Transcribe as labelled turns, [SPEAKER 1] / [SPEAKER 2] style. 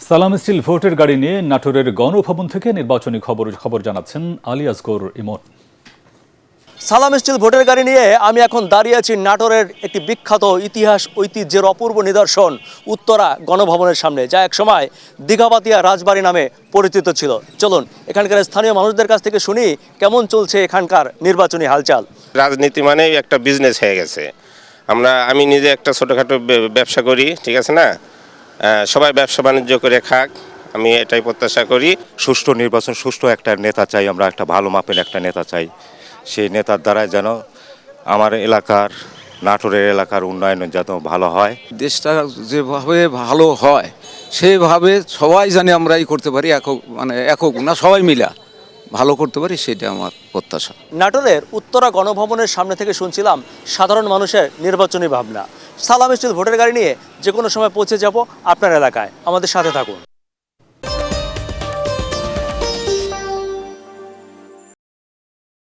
[SPEAKER 1] সালাম স্টিল ভোটের গাড়ি নিয়ে নাটোরের গণভবন থেকে নির্বাচনী খবর জানাচ্ছেন আলী আসগর ইমন।
[SPEAKER 2] সালাম স্টিল ভোটের গাড়ি নিয়ে আমি এখন দাঁড়িয়ে আছি নাটোরের একটি বিখ্যাত ইতিহাস ঐতিহ্যের অপূর্ব নিদর্শন উত্তরা গণভবনের সামনে, যা একসময় দীঘাপাতিয়া রাজবাড়ি নামে পরিচিত ছিল। চলুন এখানকার স্থানীয় মানুষদের কাছ থেকে শুনি কেমন চলছে এখানকার নির্বাচনী হালচাল।
[SPEAKER 3] রাজনীতি মানেই একটা বিজনেস হয়ে গেছে। আমি নিজে একটা ছোটোখাটো ব্যবসা করি, ঠিক আছে না? সবাই ব্যবসা বাণিজ্য করে খাক, আমি এটাই প্রত্যাশা করি।
[SPEAKER 4] সুষ্ঠু নির্বাচন, সুষ্ঠু একটা নেতা চাই, আমরা একটা ভালো মাপের একটা নেতা চাই। সেই নেতার দ্বারাই যেন আমার এলাকার, নাটোরের এলাকার উন্নয়ন যেন ভালো হয়।
[SPEAKER 5] দেশটা যেভাবে ভালো হয় সেভাবে সবাই জানি আমরা করতে পারি, একক না, সবাই মিলা ভালো করতে পারি, সেটা আমার প্রত্যাশা।
[SPEAKER 2] নাটোরের উত্তরা গণভবনের সামনে থেকে শুনছিলাম সাধারণ মানুষের নির্বাচনী ভাবনা। সালাম স্টিল ভোটের গাড়ি নিয়ে যে কোনো সময় পৌঁছে যাব আপনার এলাকায়, আমাদের সাথে থাকুন।